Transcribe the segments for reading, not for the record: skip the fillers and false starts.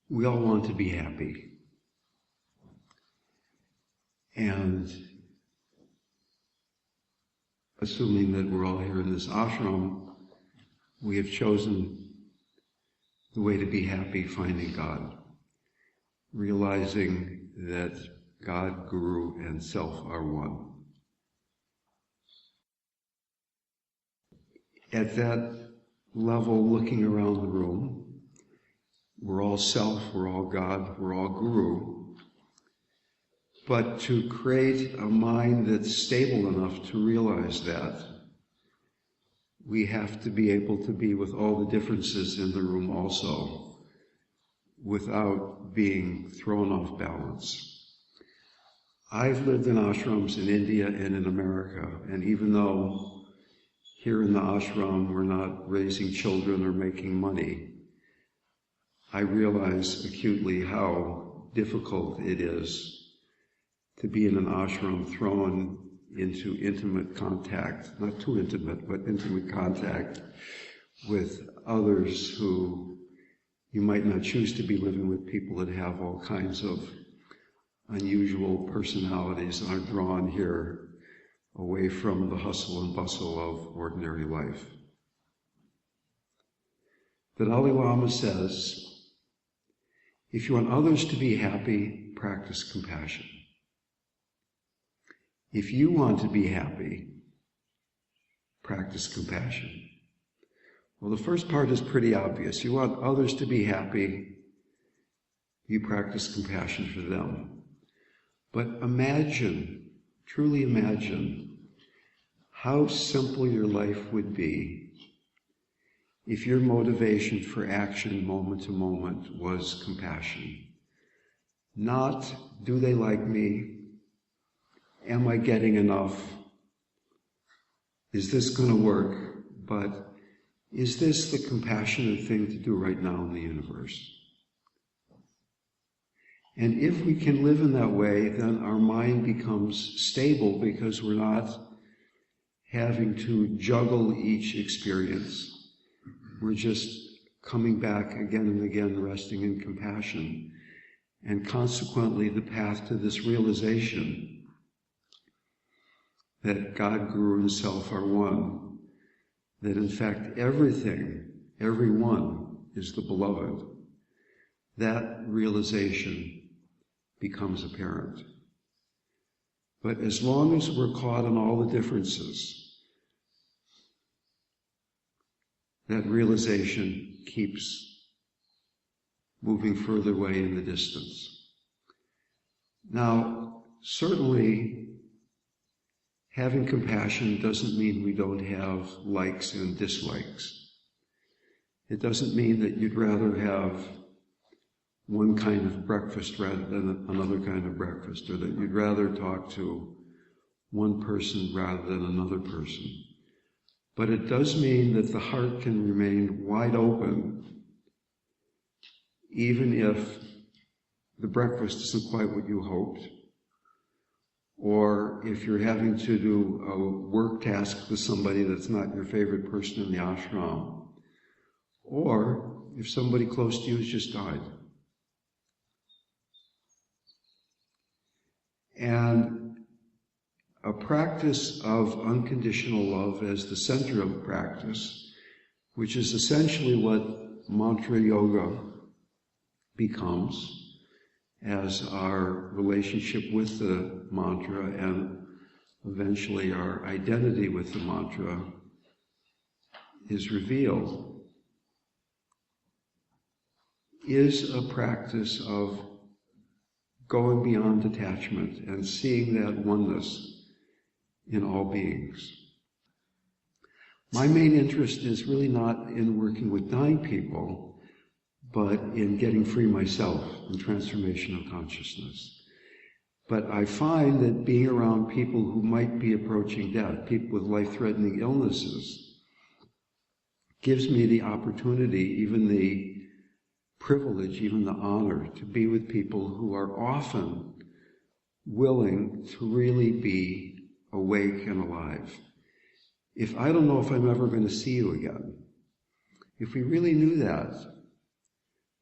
We all want to be happy. And assuming that we're all here in this ashram, we have chosen the way to be happy, finding God, realizing that God, Guru, and Self are one. At that level, looking around the room, we're all Self, we're all God, we're all Guru. But to create a mind that's stable enough to realize that, we have to be able to be with all the differences in the room also, without being thrown off balance. I've lived in ashrams in India and in America, and even though here in the ashram we're not raising children or making money, I realize acutely how difficult it is to be in an ashram thrown into intimate contact, not too intimate, but intimate contact with others who you might not choose to be living with, people that have all kinds of unusual personalities and are drawn here away from the hustle and bustle of ordinary life. The Dalai Lama says, if you want others to be happy, practice compassion. If you want to be happy, practice compassion. Well, the first part is pretty obvious. You want others to be happy, you practice compassion for them. But imagine, truly imagine, how simple your life would be if your motivation for action moment to moment was compassion. Not, do they like me? Am I getting enough? Is this going to work? But is this the compassionate thing to do right now in the universe? And if we can live in that way, then our mind becomes stable because we're not having to juggle each experience. We're just coming back again and again, resting in compassion. And consequently, the path to this realization that God, Guru, and Self are one, that in fact everything, everyone is the beloved, that realization becomes apparent. But as long as we're caught in all the differences, that realization keeps moving further away in the distance. Now, certainly, having compassion doesn't mean we don't have likes and dislikes. It doesn't mean that you'd rather have one kind of breakfast rather than another kind of breakfast, or that you'd rather talk to one person rather than another person. But it does mean that the heart can remain wide open, even if the breakfast isn't quite what you hoped, or if you're having to do a work task with somebody that's not your favorite person in the ashram, or if somebody close to you has just died. And a practice of unconditional love as the center of the practice, which is essentially what mantra yoga becomes, as our relationship with the mantra and eventually our identity with the mantra is revealed, is a practice of going beyond detachment and seeing that oneness in all beings. My main interest is really not in working with dying people, but in getting free myself in transformation of consciousness. But I find that being around people who might be approaching death, people with life-threatening illnesses, gives me the opportunity, even the privilege, even the honor, to be with people who are often willing to really be awake and alive. If I don't know if I'm ever going to see you again, if we really knew that,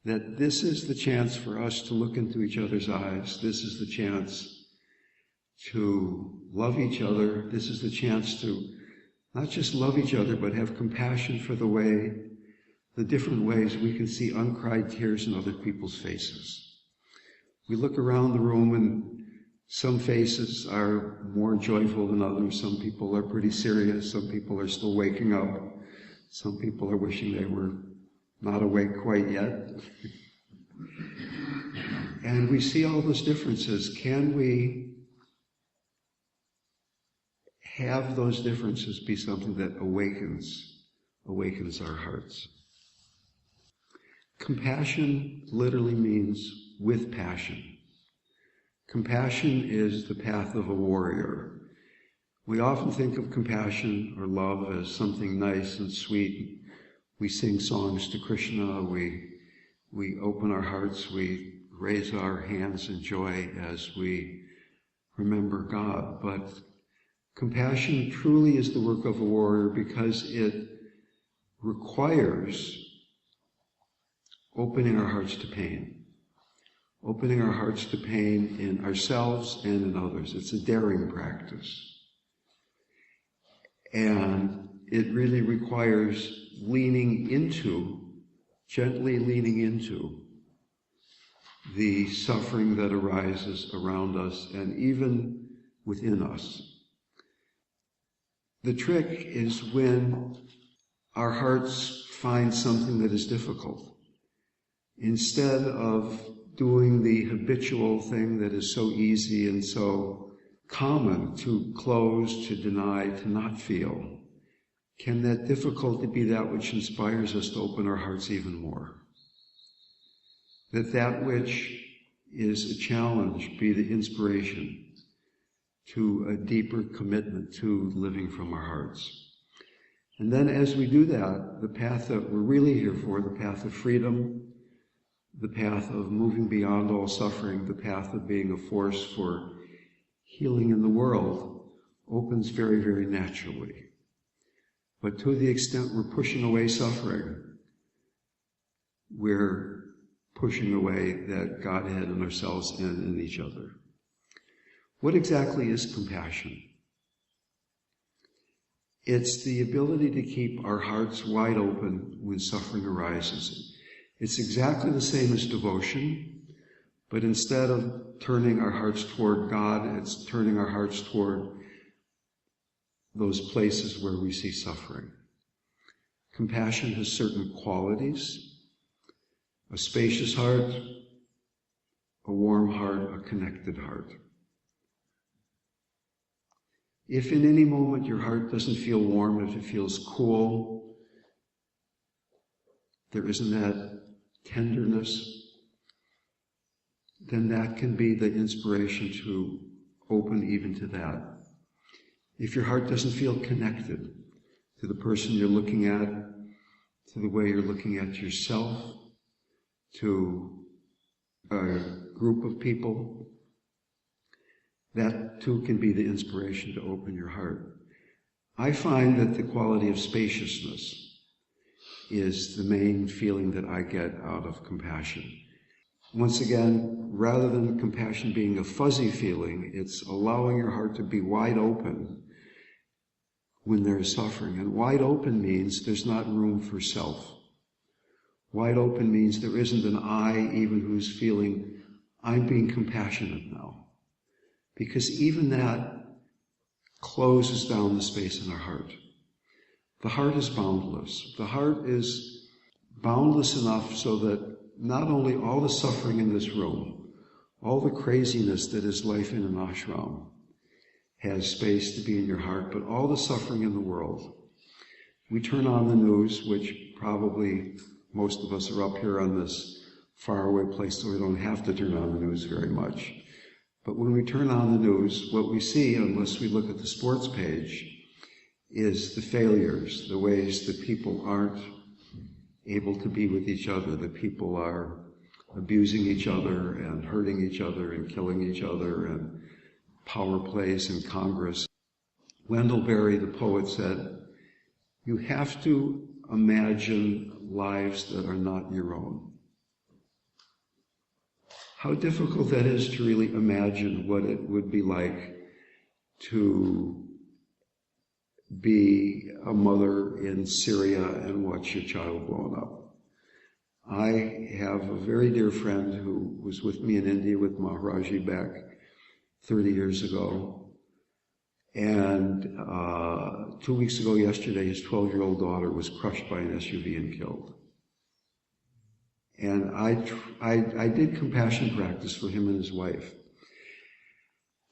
that this is the chance for us to look into each other's eyes. This is the chance to love each other. This is the chance to not just love each other, but have compassion for the different ways we can see uncried tears in other people's faces. We look around the room and some faces are more joyful than others. Some people are pretty serious. Some people are still waking up. Some people are wishing they were not awake quite yet. And we see all those differences. Can we have those differences be something that awakens our hearts? Compassion literally means with passion. Compassion is the path of a warrior. We often think of compassion or love as something nice and sweet. We sing songs to Krishna, we open our hearts, we raise our hands in joy as we remember God. But compassion truly is the work of a warrior because it requires opening our hearts to pain. Opening our hearts to pain in ourselves and in others. It's a daring practice. And it really requires gently leaning into the suffering that arises around us and even within us. The trick is when our hearts find something that is difficult. Instead of doing the habitual thing that is so easy and so common to close, to deny, to not feel, can that difficulty be that which inspires us to open our hearts even more? That which is a challenge be the inspiration to a deeper commitment to living from our hearts. And then as we do that, the path that we're really here for, the path of freedom, the path of moving beyond all suffering, the path of being a force for healing in the world, opens very, very naturally. But to the extent we're pushing away suffering, we're pushing away that Godhead in ourselves and in each other. What exactly is compassion? It's the ability to keep our hearts wide open when suffering arises. It's exactly the same as devotion, but instead of turning our hearts toward God, it's turning our hearts toward those places where we see suffering. Compassion has certain qualities: a spacious heart, a warm heart, a connected heart. If in any moment your heart doesn't feel warm, if it feels cool, there isn't that tenderness, then that can be the inspiration to open even to that. If your heart doesn't feel connected to the person you're looking at, to the way you're looking at yourself, to a group of people, that too can be the inspiration to open your heart. I find that the quality of spaciousness is the main feeling that I get out of compassion. Once again, rather than compassion being a fuzzy feeling, it's allowing your heart to be wide open when there is suffering. And wide open means there's not room for self. Wide open means there isn't an I even who's feeling, I'm being compassionate now. Because even that closes down the space in our heart. The heart is boundless. The heart is boundless enough so that not only all the suffering in this room, all the craziness that is life in an ashram has space to be in your heart, but all the suffering in the world. We turn on the news, which probably most of us are up here on this faraway place, so we don't have to turn on the news very much. But when we turn on the news, what we see, unless we look at the sports page, is the failures, the ways that people aren't able to be with each other, that people are abusing each other and hurting each other and killing each other, and power plays in Congress. Wendell Berry, the poet, said, you have to imagine lives that are not your own. how difficult that is to really imagine what it would be like to be a mother in Syria and watch your child blown up. I have a very dear friend who was with me in India with Maharaji back 30 years ago. And 2 weeks ago yesterday, his 12-year-old daughter was crushed by an SUV and killed. And I did compassion practice for him and his wife.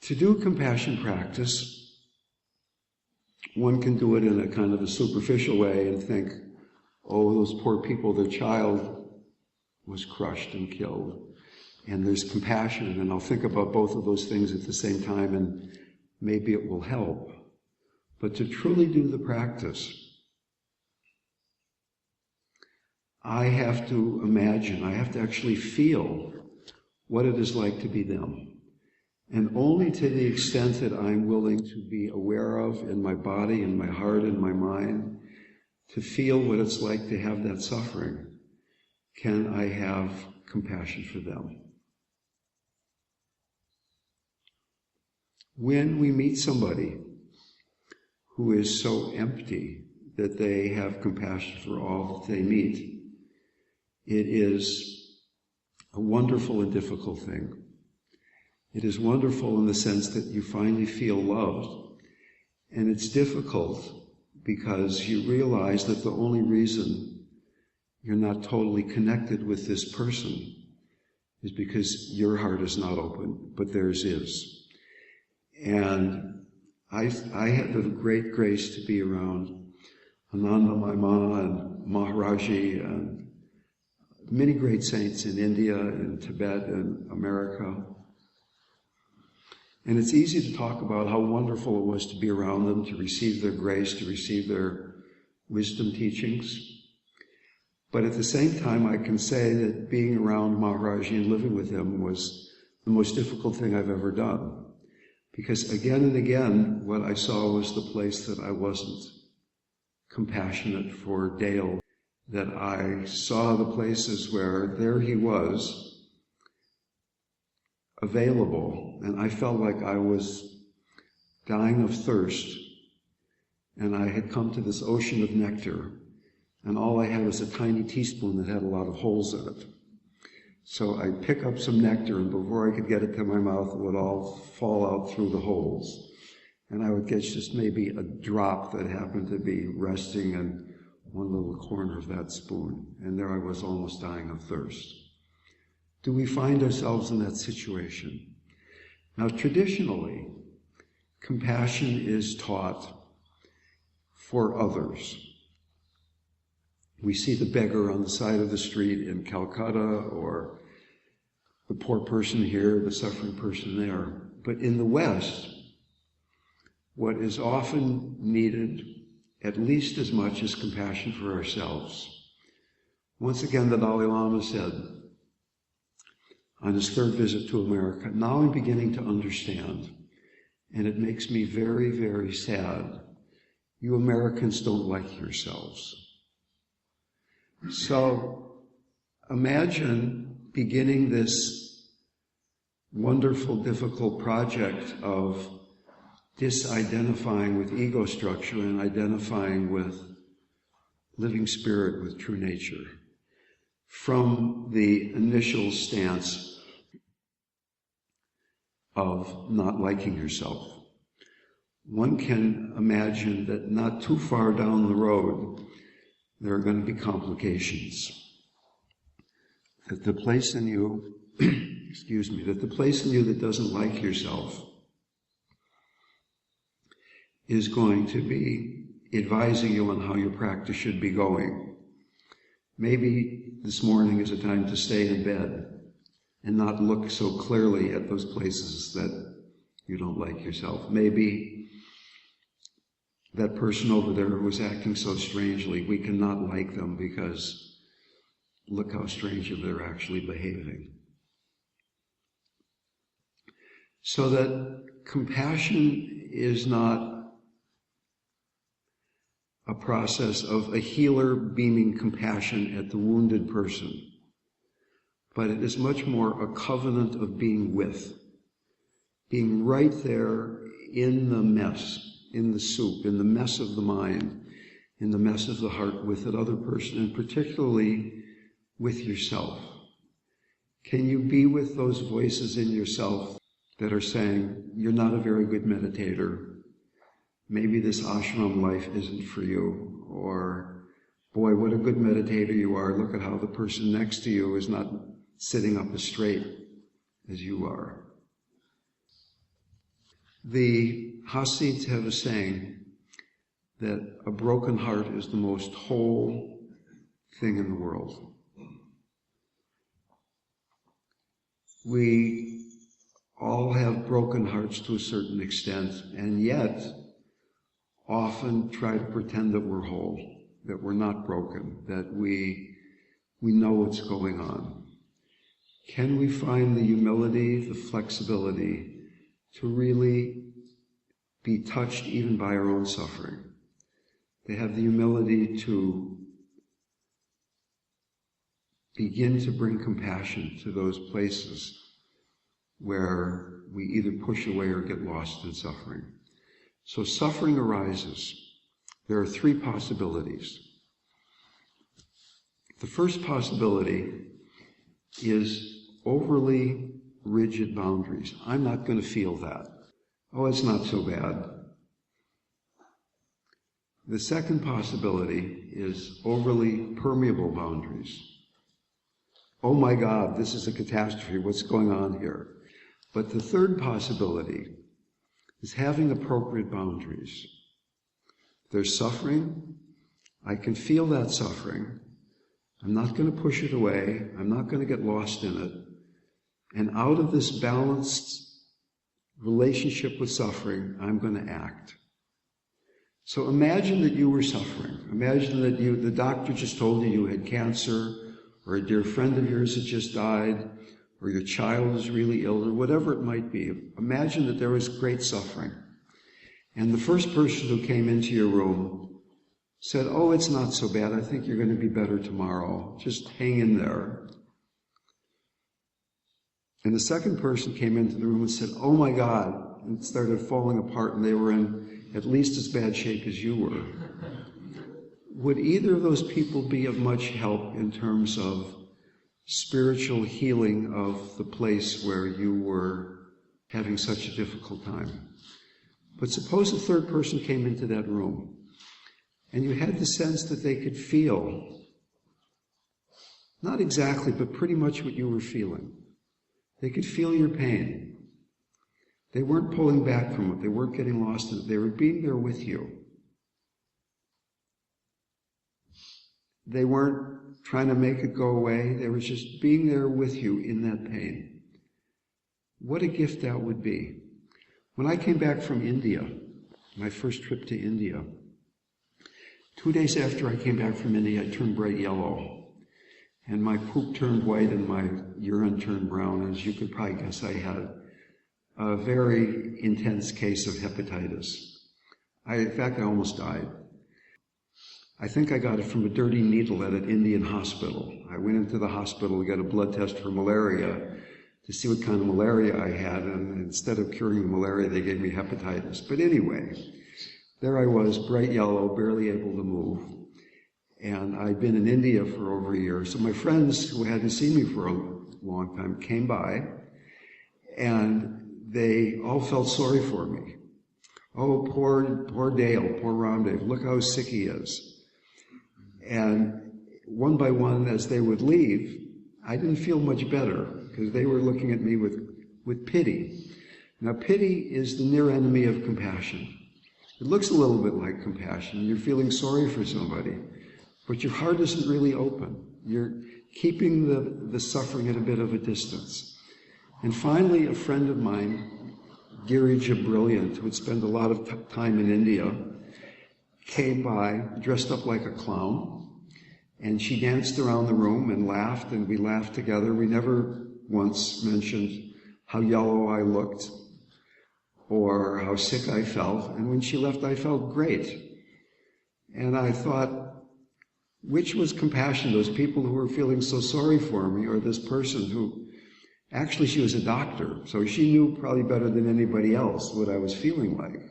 To do compassion practice, one can do it in a kind of a superficial way and think, oh, those poor people, their child was crushed and killed. And there's compassion, and I'll think about both of those things at the same time, and maybe it will help. But to truly do the practice, I have to imagine, I have to actually feel what it is like to be them. And only to the extent that I'm willing to be aware of in my body, in my heart, in my mind, to feel what it's like to have that suffering, can I have compassion for them. When we meet somebody who is so empty that they have compassion for all that they meet, it is a wonderful and difficult thing. It is wonderful in the sense that you finally feel loved, and it's difficult because you realize that the only reason you're not totally connected with this person is because your heart is not open, but theirs is. And I had the great grace to be around Ananda Maima and Maharaji and many great saints in India and Tibet and America. And it's easy to talk about how wonderful it was to be around them, to receive their grace, to receive their wisdom teachings. But at the same time, I can say that being around Maharaji and living with him was the most difficult thing I've ever done. Because again and again, what I saw was the place that I wasn't compassionate for Dale, that I saw the places where there he was, available, and I felt like I was dying of thirst, and I had come to this ocean of nectar, and all I had was a tiny teaspoon that had a lot of holes in it. So I'd pick up some nectar, and before I could get it to my mouth, it would all fall out through the holes. And I would get just maybe a drop that happened to be resting in one little corner of that spoon. And there I was almost dying of thirst. Do we find ourselves in that situation? Now, traditionally, compassion is taught for others. We see the beggar on the side of the street in Calcutta, or the poor person here, the suffering person there. But in the West, what is often needed, at least as much, is compassion for ourselves. Once again, the Dalai Lama said, on his third visit to America, now I'm beginning to understand, and it makes me very, very sad. You Americans don't like yourselves. So imagine beginning this wonderful, difficult project of disidentifying with ego structure and identifying with living spirit, with true nature, from the initial stance of not liking yourself. One can imagine that not too far down the road, there are going to be complications. That the place in you, that the place in you that doesn't like yourself is going to be advising you on how your practice should be going. Maybe this morning is a time to stay in bed and not look so clearly at those places that you don't like yourself. Maybe that person over there who is acting so strangely, we cannot like them because look how strangely they're actually behaving. So that compassion is not a process of a healer beaming compassion at the wounded person, but it is much more a covenant of being with, being right there in the mess, in the soup, in the mess of the mind, in the mess of the heart with that other person, and particularly with yourself. Can you be with those voices in yourself that are saying, you're not a very good meditator, maybe this ashram life isn't for you, or, boy, what a good meditator you are, look at how the person next to you is not sitting up as straight as you are. The Hasids have a saying that a broken heart is the most whole thing in the world. We all have broken hearts to a certain extent, and yet often try to pretend that we're whole, that we're not broken, that we know what's going on. Can we find the humility, the flexibility to really be touched even by our own suffering? They have the humility to begin to bring compassion to those places where we either push away or get lost in suffering. So suffering arises. There are three possibilities. The first possibility is overly rigid boundaries. I'm not going to feel that. Oh, it's not so bad. The second possibility is overly permeable boundaries. Oh my God, this is a catastrophe. What's going on here? But the third possibility is having appropriate boundaries. There's suffering. I can feel that suffering. I'm not going to push it away. I'm not going to get lost in it. And out of this balanced relationship with suffering, I'm going to act. So imagine that you were suffering. Imagine that the doctor just told you had cancer, or a dear friend of yours had just died, or your child is really ill, or whatever it might be. Imagine that there was great suffering. And the first person who came into your room said, oh, it's not so bad. I think you're going to be better tomorrow. Just hang in there. And the second person came into the room and said, oh my God, and started falling apart, and they were in at least as bad shape as you were. Would either of those people be of much help in terms of spiritual healing of the place where you were having such a difficult time? But suppose a third person came into that room, and you had the sense that they could feel, not exactly, but pretty much what you were feeling. They could feel your pain. They weren't pulling back from it. They weren't getting lost in it. They were being there with you. They weren't trying to make it go away. They were just being there with you in that pain. What a gift that would be. When I came back from India, my first trip to India, 2 days after I came back from India, I turned bright yellow. And my poop turned white and my urine turned brown. As you could probably guess, I had a very intense case of hepatitis. In fact, I almost died. I think I got it from a dirty needle at an Indian hospital. I went into the hospital to get a blood test for malaria to see what kind of malaria I had, and instead of curing the malaria, they gave me hepatitis. But anyway, there I was, bright yellow, barely able to move. And I'd been in India for over a year. So my friends who hadn't seen me for a long time came by, and they all felt sorry for me. Oh, poor Dale, poor Ramdev, look how sick he is. And one by one, as they would leave, I didn't feel much better because they were looking at me with pity. Now, pity is the near enemy of compassion. It looks a little bit like compassion. You're feeling sorry for somebody, but your heart isn't really open. You're keeping the suffering at a bit of a distance. And finally, a friend of mine, Girija Brilliant, who had spent a lot of time in India, came by dressed up like a clown, and she danced around the room and laughed, and we laughed together. We never once mentioned how yellow I looked or how sick I felt. And when she left, I felt great. And I thought, which was compassion? Those people who were feeling so sorry for me, or this person who, actually she was a doctor, so she knew probably better than anybody else what I was feeling like.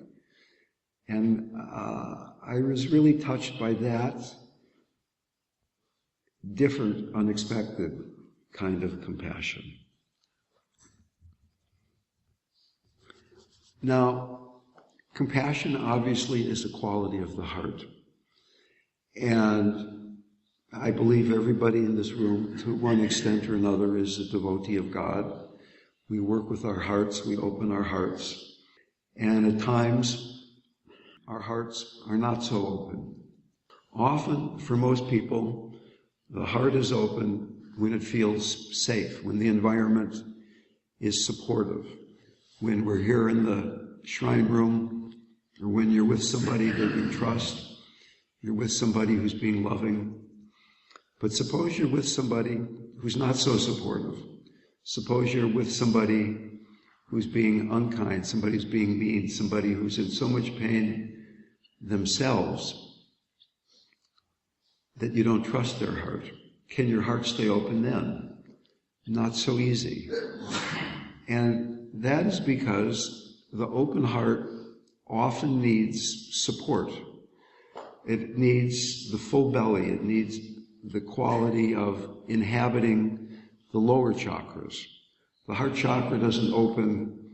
And I was really touched by that different, unexpected kind of compassion. Now, compassion obviously is a quality of the heart. And I believe everybody in this room, to one extent or another, is a devotee of God. We work with our hearts, we open our hearts. And at times, our hearts are not so open. Often, for most people, the heart is open when it feels safe, when the environment is supportive, when we're here in the shrine room, or when you're with somebody that you trust, you're with somebody who's being loving. But suppose you're with somebody who's not so supportive. Suppose you're with somebody who's being unkind, somebody who's being mean, somebody who's in so much pain themselves that you don't trust their heart. Can your heart stay open then? Not so easy. And that is because the open heart often needs support. It needs the full belly. It needs the quality of inhabiting the lower chakras. The heart chakra doesn't open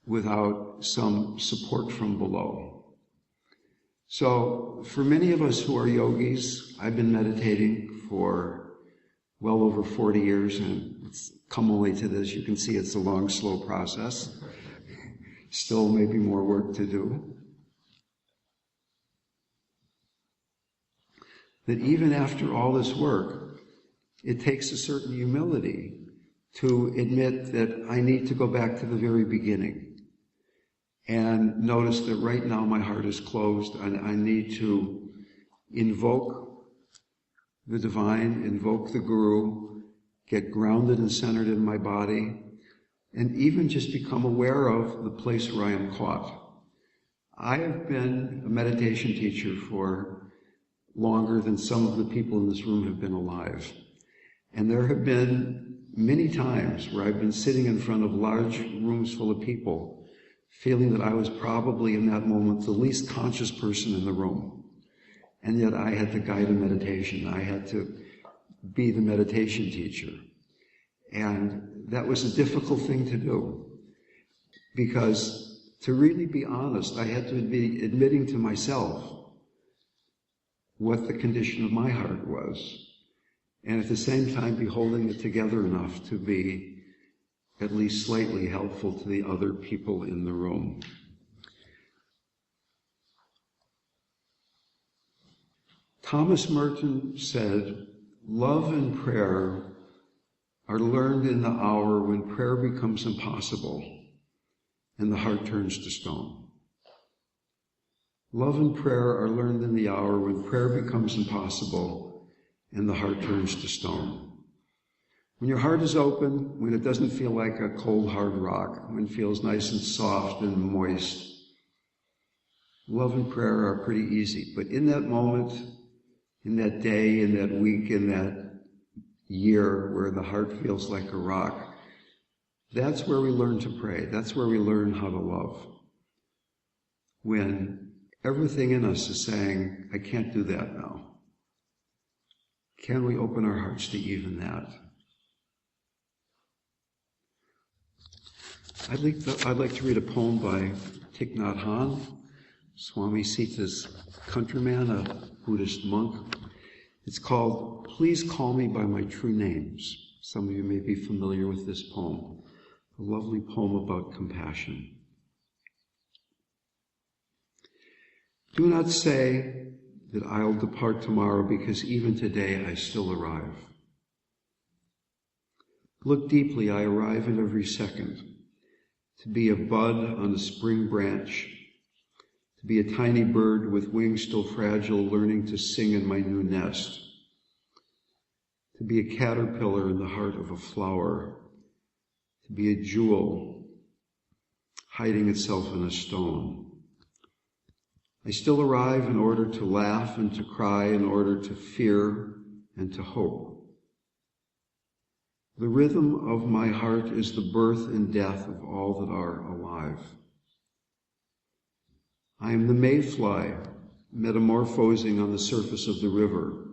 without some support from below. So for many of us who are yogis, I've been meditating for well over 40 years, and it's come only to this. You can see it's a long, slow process. Still maybe more work to do. That even after all this work, it takes a certain humility to admit that I need to go back to the very beginning and notice that right now my heart is closed and I need to invoke the divine, invoke the Guru, get grounded and centered in my body, and even just become aware of the place where I am caught. I have been a meditation teacher for longer than some of the people in this room have been alive. And there have been many times where I've been sitting in front of large rooms full of people, feeling that I was probably in that moment the least conscious person in the room. And yet I had to guide a meditation. I had to be the meditation teacher. And that was a difficult thing to do. Because to really be honest, I had to be admitting to myself what the condition of my heart was. And at the same time be holding it together enough to be at least slightly helpful to the other people in the room. Thomas Merton said, "Love and prayer are learned in the hour when prayer becomes impossible and the heart turns to stone." Love and prayer are learned in the hour when prayer becomes impossible and the heart turns to stone. When your heart is open, when it doesn't feel like a cold, hard rock, when it feels nice and soft and moist, love and prayer are pretty easy. But in that moment, in that day, in that week, in that year where the heart feels like a rock, that's where we learn to pray. That's where we learn how to love. When everything in us is saying, I can't do that now. Can we open our hearts to even that? I'd like to read a poem by Thich Nhat Hanh, Swami Sita's countryman, a Buddhist monk. It's called Please Call Me by My True Names. Some of you may be familiar with this poem, a lovely poem about compassion. Do not say that I'll depart tomorrow, because even today I still arrive. Look deeply, I arrive in every second. To be a bud on a spring branch, to be a tiny bird with wings still fragile, learning to sing in my new nest, to be a caterpillar in the heart of a flower, to be a jewel hiding itself in a stone, I still arrive in order to laugh and to cry, in order to fear and to hope. The rhythm of my heart is the birth and death of all that are alive. I am the mayfly metamorphosing on the surface of the river,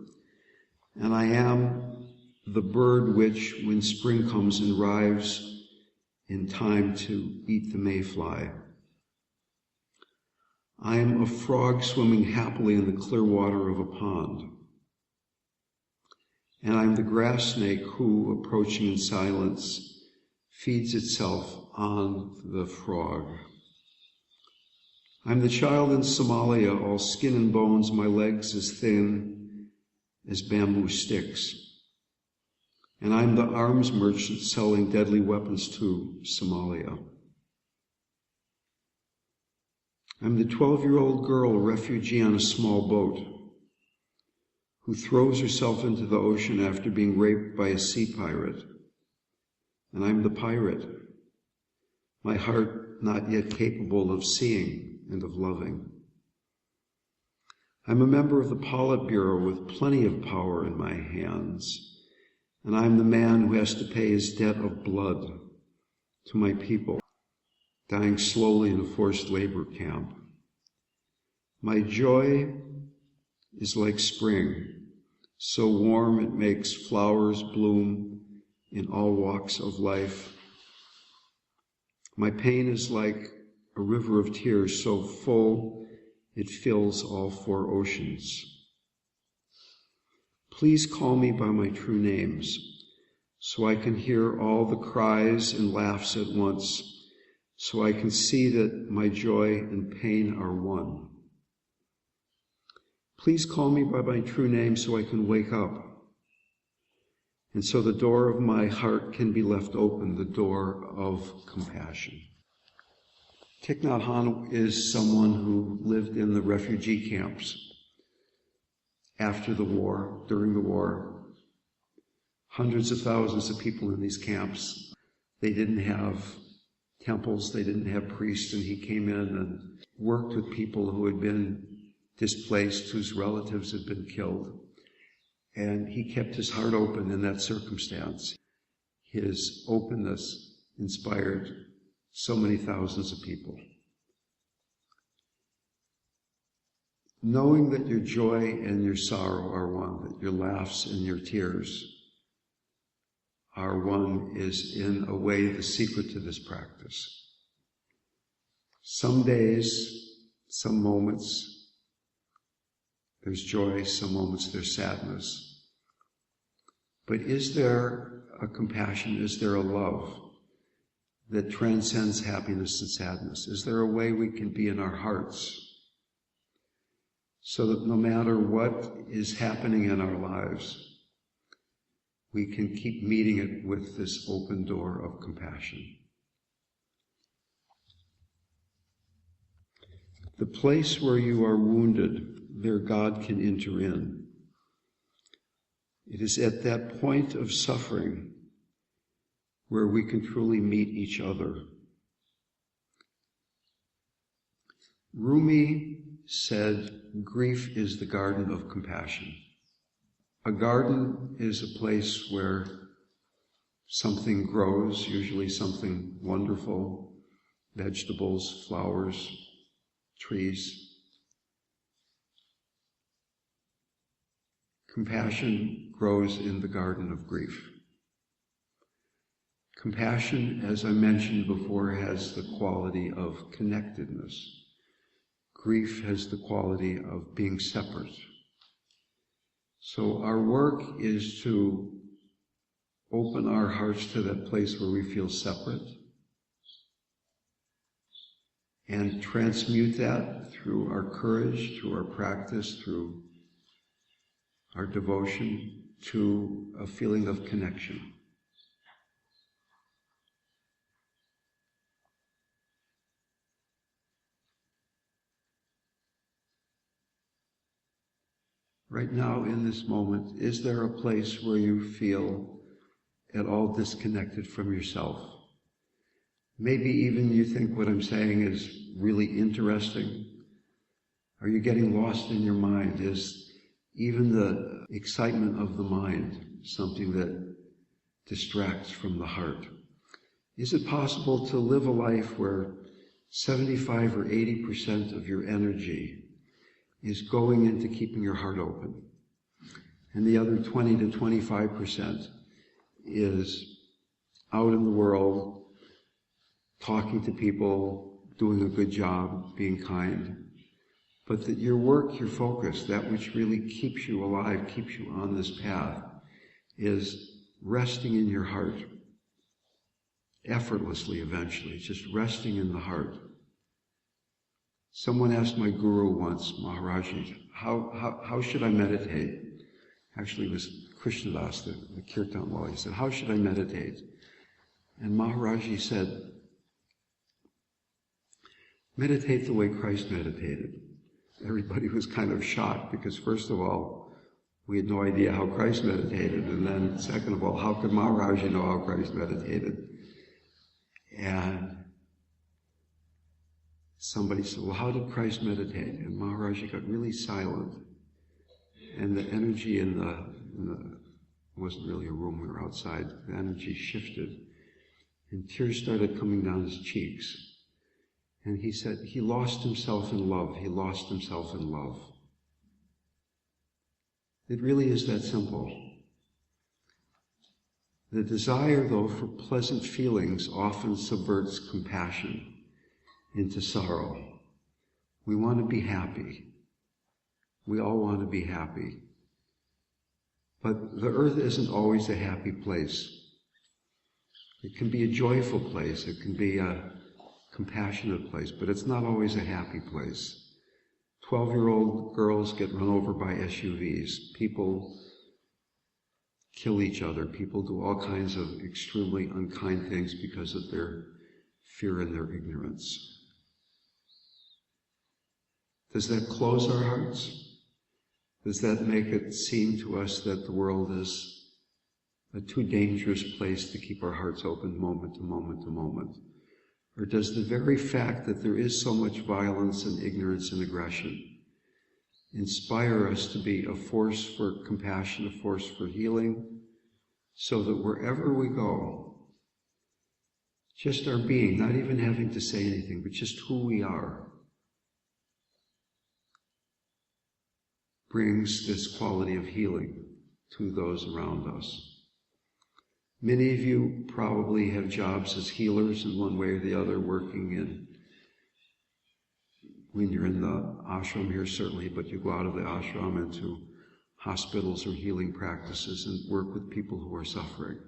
and I am the bird which, when spring comes, arrives in time to eat the mayfly. I am a frog swimming happily in the clear water of a pond. And I am the grass snake who, approaching in silence, feeds itself on the frog. I'm the child in Somalia, all skin and bones, my legs as thin as bamboo sticks. And I'm the arms merchant selling deadly weapons to Somalia. I'm the 12-year-old girl, a refugee on a small boat, who throws herself into the ocean after being raped by a sea pirate. And I'm the pirate, my heart not yet capable of seeing and of loving. I'm a member of the Politburo with plenty of power in my hands, and I'm the man who has to pay his debt of blood to my people, dying slowly in a forced labor camp. My joy is like spring, so warm it makes flowers bloom in all walks of life. My pain is like a river of tears, so full it fills all four oceans. Please call me by my true names, so I can hear all the cries and laughs at once, so I can see that my joy and pain are one. Please call me by my true name so I can wake up, and so the door of my heart can be left open, the door of compassion. Thich Nhat Hanh is someone who lived in the refugee camps after the war, during the war. Hundreds of thousands of people in these camps. They didn't have temples, they didn't have priests, and he came in and worked with people who had been displaced, whose relatives had been killed. And he kept his heart open in that circumstance. His openness inspired so many thousands of people. Knowing that your joy and your sorrow are one, that your laughs and your tears are one, is in a way the secret to this practice. Some days, some moments, there's joy, some moments there's sadness. But is there a compassion, is there a love that transcends happiness and sadness? Is there a way we can be in our hearts so that no matter what is happening in our lives, we can keep meeting it with this open door of compassion? The place where you are wounded, there God can enter in. It is at that point of suffering where we can truly meet each other. Rumi said, grief is the garden of compassion. A garden is a place where something grows, usually something wonderful, vegetables, flowers, trees. Compassion grows in the garden of grief. Compassion, as I mentioned before, has the quality of connectedness. Grief has the quality of being separate. So our work is to open our hearts to that place where we feel separate and transmute that through our courage, through our practice, through our devotion to a feeling of connection. Right now, in this moment, is there a place where you feel at all disconnected from yourself? Maybe even you think what I'm saying is really interesting, Are you getting lost in your mind? Is even the excitement of the mind something that distracts from the heart? Is it possible to live a life where 75 or 80% of your energy is going into keeping your heart open, and the other 20 to 25% is out in the world, talking to people, doing a good job, being kind, but that your work, your focus, that which really keeps you alive, keeps you on this path, is resting in your heart, effortlessly eventually, just resting in the heart. Someone asked my guru once, Maharaji, how should I meditate? Actually, it was Krishnadas, the Kirtan Lal. He said, how should I meditate? And Maharaji said, meditate the way Christ meditated. Everybody was kind of shocked because, first of all, we had no idea how Christ meditated. And then, second of all, how could Maharaji know how Christ meditated? And somebody said, well, how did Christ meditate? And Maharaji got really silent. And the energy in the it wasn't really a room, we were outside, the energy shifted. And tears started coming down his cheeks. And he said, he lost himself in love. He lost himself in love. It really is that simple. The desire, though, for pleasant feelings often subverts compassion into sorrow. We want to be happy. We all want to be happy. But the earth isn't always a happy place. It can be a joyful place. It can be a compassionate place, but it's not always a happy place. 12-year-old girls get run over by SUVs. People kill each other. People do all kinds of extremely unkind things because of their fear and their ignorance. Does that close our hearts? Does that make it seem to us that the world is a too dangerous place to keep our hearts open moment to moment to moment? Or does the very fact that there is so much violence and ignorance and aggression inspire us to be a force for compassion, a force for healing, so that wherever we go, just our being, not even having to say anything, but just who we are, brings this quality of healing to those around us. Many of you probably have jobs as healers in one way or the other, working when you're in the ashram here certainly, but you go out of the ashram into hospitals or healing practices and work with people who are suffering.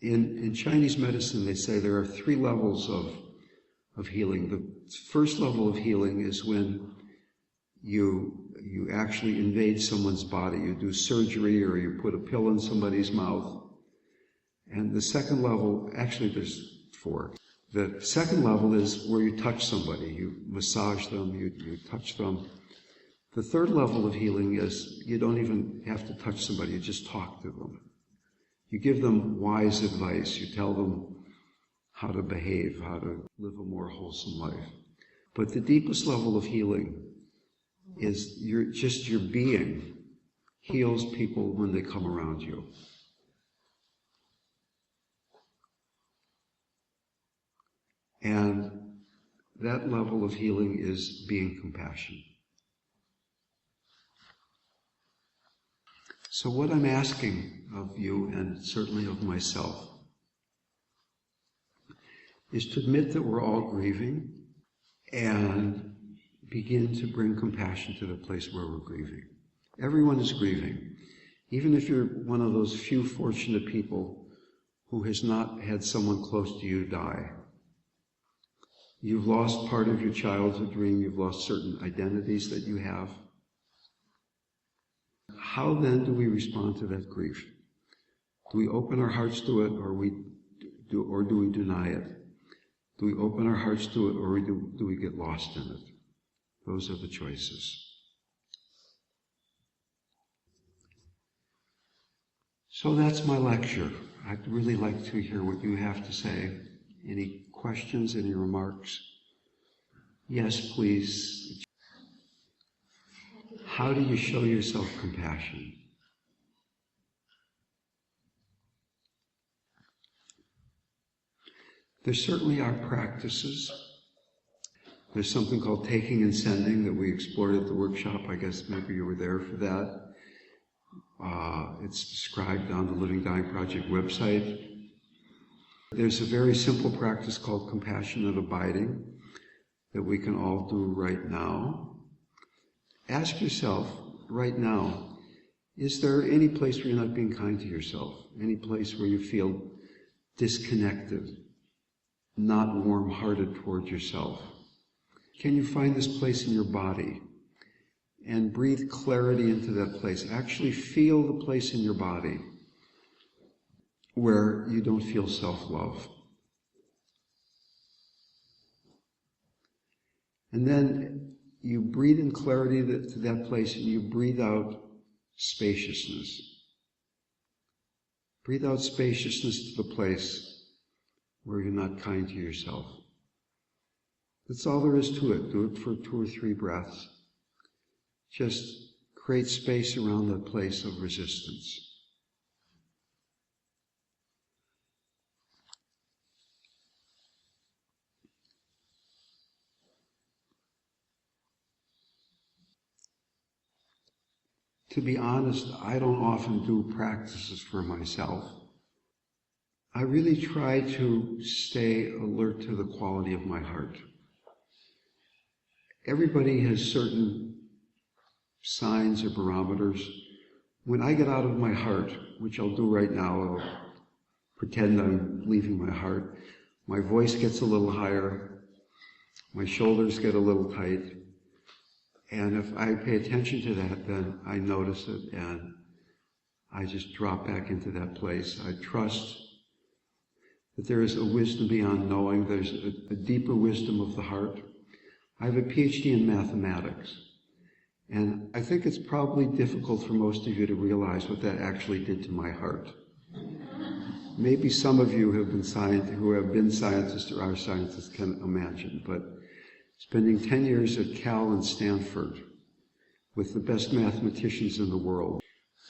In Chinese medicine, they say there are 3 levels of healing. The first level of healing is when you actually invade someone's body. You do surgery or you put a pill in somebody's mouth. And the second level, actually there's 4. The second level is where you touch somebody. You massage them, you touch them. The third level of healing is you don't even have to touch somebody, you just talk to them. You give them wise advice. You tell them how to behave, how to live a more wholesome life. But the deepest level of healing is your being heals people when they come around you. And that level of healing is being compassionate. So what I'm asking of you, and certainly of myself, is to admit that we're all grieving and begin to bring compassion to the place where we're grieving. Everyone is grieving. Even if you're one of those few fortunate people who has not had someone close to you die. You've lost part of your childhood dream. You've lost certain identities that you have. How then do we respond to that grief? Do we open our hearts to it, or do we deny it? Do we open our hearts to it, or do we get lost in it? Those are the choices. So that's my lecture. I'd really like to hear what you have to say. Any questions, any remarks? Yes, please. How do you show yourself compassion? There certainly are practices. There's something called taking and sending that we explored at the workshop. I guess maybe you were there for that. It's described on the Living Dying Project website. There's a very simple practice called compassionate abiding that we can all do right now. Ask yourself right now, is there any place where you're not being kind to yourself? Any place where you feel disconnected, not warm-hearted toward yourself? Can you find this place in your body and breathe clarity into that place? Actually feel the place in your body where you don't feel self-love. And then you breathe in clarity to that place and you breathe out spaciousness. Breathe out spaciousness to the place where you're not kind to yourself. That's all there is to it. Do it for 2 or 3 breaths. Just create space around that place of resistance. To be honest, I don't often do practices for myself. I really try to stay alert to the quality of my heart. Everybody has certain signs or barometers. When I get out of my heart, which I'll do right now, I'll pretend I'm leaving my heart, my voice gets a little higher, my shoulders get a little tight, and if I pay attention to that, then I notice it and I just drop back into that place. I trust that there is a wisdom beyond knowing. There's a deeper wisdom of the heart. I have a PhD in mathematics, and I think it's probably difficult for most of you to realize what that actually did to my heart. Maybe some of you who have been scientists or are scientists can imagine, but spending 10 years at Cal and Stanford with the best mathematicians in the world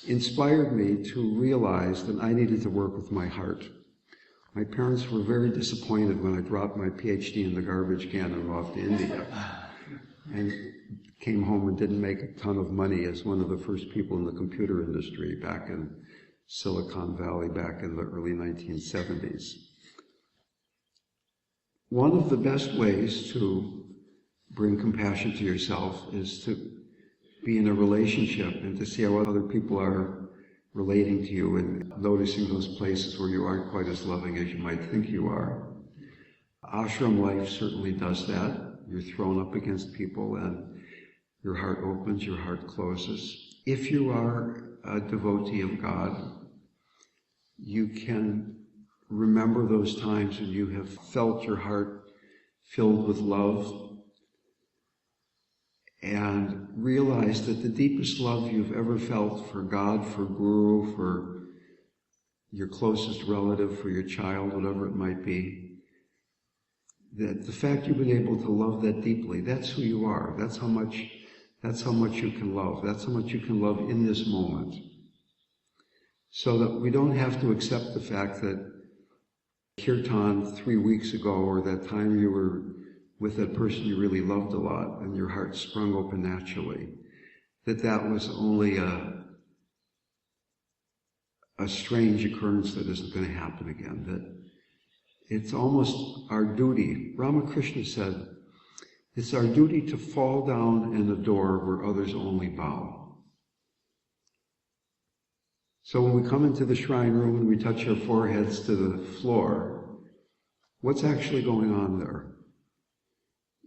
inspired me to realize that I needed to work with my heart. My parents were very disappointed when I dropped my PhD in the garbage can and went off to India and came home and didn't make a ton of money as one of the first people in the computer industry back in Silicon Valley back in the early 1970s. One of the best ways to bring compassion to yourself is to be in a relationship and to see how other people are relating to you and noticing those places where you aren't quite as loving as you might think you are. Ashram life certainly does that. You're thrown up against people and your heart opens, your heart closes. If you are a devotee of God, you can remember those times when you have felt your heart filled with love and realize that the deepest love you've ever felt for God, for Guru, for your closest relative, for your child, whatever it might be, that the fact you've been able to love that deeply, that's who you are. That's how much you can love. That's how much you can love in this moment. So that we don't have to accept the fact that kirtan 3 weeks ago or that time you were with that person you really loved a lot and your heart sprung open naturally, that was only a strange occurrence that isn't going to happen again, that it's almost our duty. Ramakrishna said, it's our duty to fall down and adore where others only bow. So when we come into the shrine room and we touch our foreheads to the floor, what's actually going on there?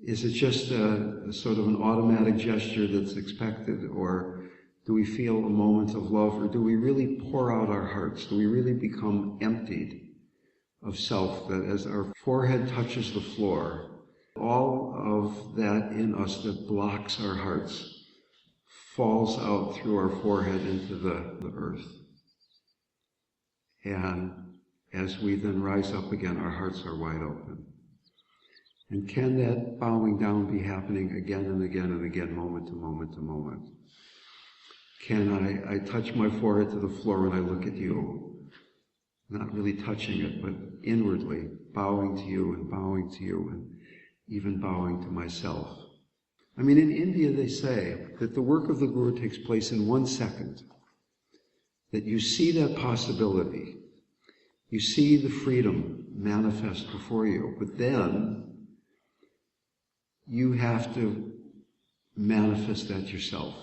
Is it just a sort of an automatic gesture that's expected, or do we feel a moment of love, or do we really pour out our hearts? Do we really become emptied of self, that as our forehead touches the floor, all of that in us that blocks our hearts falls out through our forehead into the earth? And as we then rise up again, our hearts are wide open. And can that bowing down be happening again and again and again, moment to moment to moment? Can I touch my forehead to the floor when I look at you? Not really touching it, but inwardly bowing to you and even bowing to myself. I mean, in India they say that the work of the Guru takes place in 1 second. That you see that possibility. You see the freedom manifest before you, but then you have to manifest that yourself.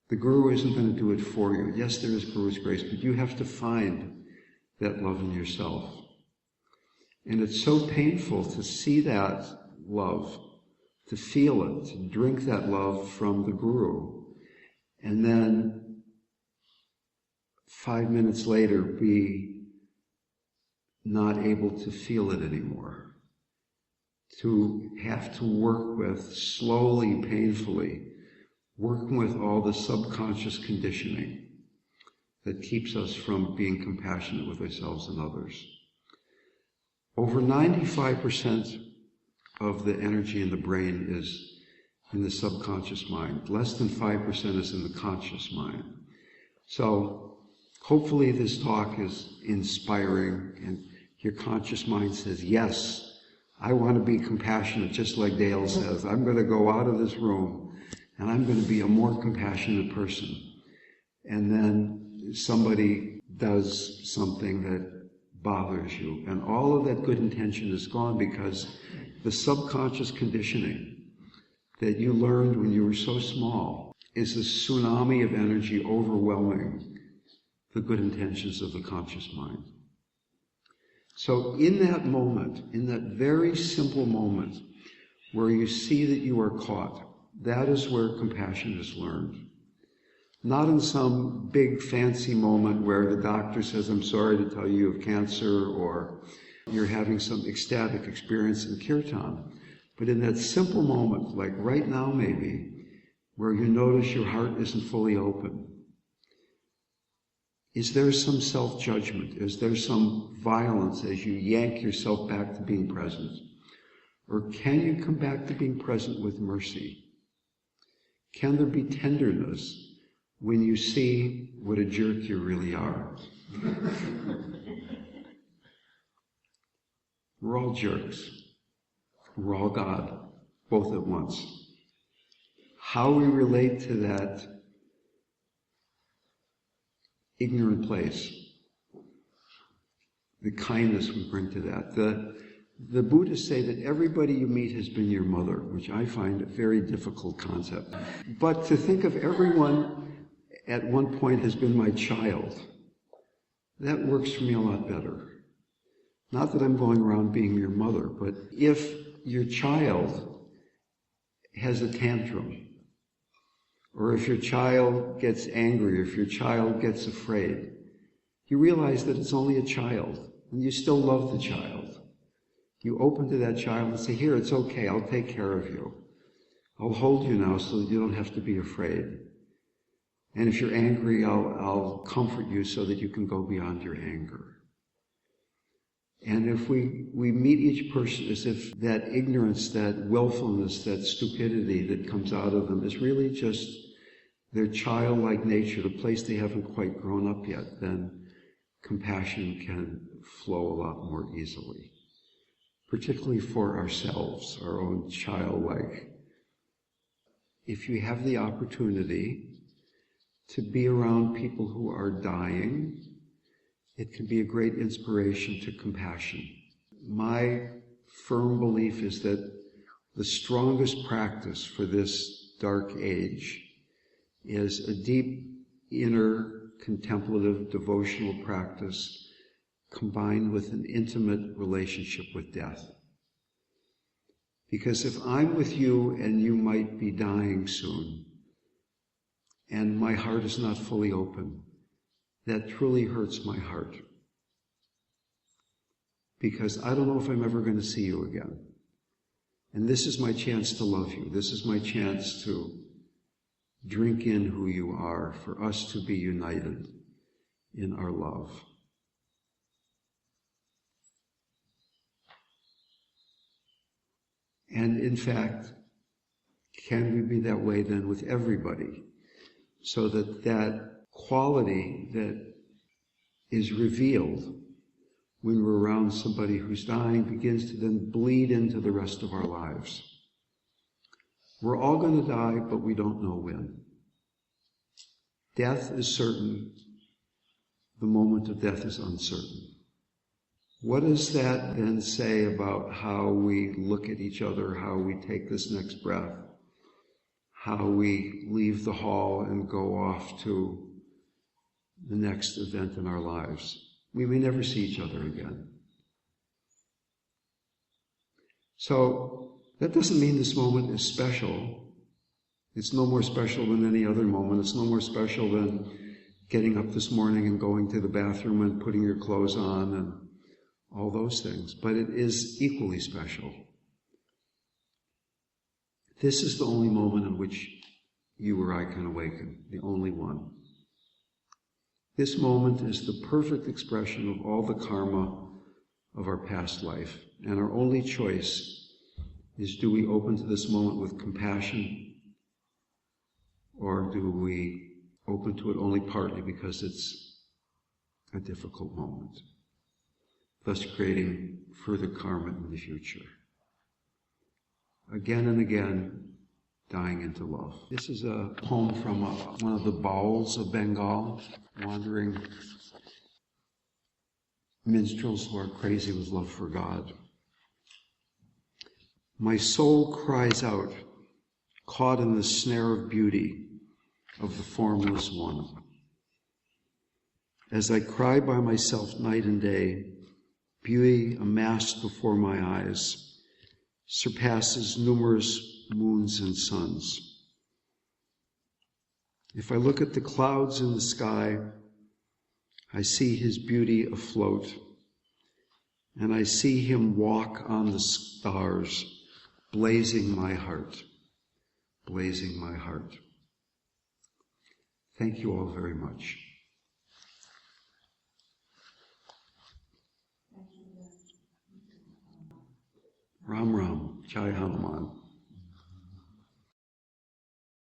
The Guru isn't going to do it for you. Yes, there is Guru's grace, but you have to find that love in yourself. And it's so painful to see that love, to feel it, to drink that love from the Guru, and then 5 minutes later be not able to feel it anymore. To have to work with, slowly, painfully, working with all the subconscious conditioning that keeps us from being compassionate with ourselves and others. Over 95% of the energy in the brain is in the subconscious mind. Less than 5% is in the conscious mind. So hopefully this talk is inspiring and your conscious mind says, yes, I want to be compassionate, just like Dale says. I'm going to go out of this room and I'm going to be a more compassionate person. And then somebody does something that bothers you. And all of that good intention is gone because the subconscious conditioning that you learned when you were so small is a tsunami of energy overwhelming the good intentions of the conscious mind. So in that moment, in that very simple moment where you see that you are caught, that is where compassion is learned. Not in some big fancy moment where the doctor says, I'm sorry to tell you have cancer, or you're having some ecstatic experience in kirtan, but in that simple moment, like right now maybe, where you notice your heart isn't fully open. Is there some self-judgment? Is there some violence as you yank yourself back to being present? Or can you come back to being present with mercy? Can there be tenderness when you see what a jerk you really are? We're all jerks. We're all God, both at once. How we relate to that ignorant place, the kindness we bring to that. The Buddhists say that everybody you meet has been your mother, which I find a very difficult concept. But to think of everyone at one point has been my child, that works for me a lot better. Not that I'm going around being your mother, but if your child has a tantrum, or if your child gets angry, or if your child gets afraid, you realize that it's only a child, and you still love the child. You open to that child and say, here, it's okay, I'll take care of you. I'll hold you now so that you don't have to be afraid. And if you're angry, I'll comfort you so that you can go beyond your anger. And if we meet each person as if that ignorance, that willfulness, that stupidity that comes out of them is really just their childlike nature, the place they haven't quite grown up yet, then compassion can flow a lot more easily. Particularly for ourselves, our own childlike. If you have the opportunity to be around people who are dying, it can be a great inspiration to compassion. My firm belief is that the strongest practice for this dark age is a deep inner contemplative devotional practice combined with an intimate relationship with death. Because if I'm with you and you might be dying soon, and my heart is not fully open, that truly hurts my heart. Because I don't know if I'm ever going to see you again. And this is my chance to love you. This is my chance to drink in who you are, for us to be united in our love. And in fact, can we be that way then with everybody? So that that quality that is revealed when we're around somebody who's dying begins to then bleed into the rest of our lives. We're all going to die, but we don't know when. Death is certain. The moment of death is uncertain. What does that then say about how we look at each other, how we take this next breath, how we leave the hall and go off to the next event in our lives? We may never see each other again. So that doesn't mean this moment is special. It's no more special than any other moment. It's no more special than getting up this morning and going to the bathroom and putting your clothes on and all those things. But it is equally special. This is the only moment in which you or I can awaken, the only one. This moment is the perfect expression of all the karma of our past life. And our only choice is, do we open to this moment with compassion, or do we open to it only partly because it's a difficult moment, thus creating further karma in the future? Again and again, dying into love. This is a poem from one of the bowls of Bengal, wandering minstrels who are crazy with love for God. My soul cries out, caught in the snare of beauty of the formless one. As I cry by myself night and day, beauty amassed before my eyes surpasses numerous moons and suns. If I look at the clouds in the sky, I see his beauty afloat, and I see him walk on the stars, blazing my heart, blazing my heart. Thank you all very much. Ram Ram, Jai Hanuman.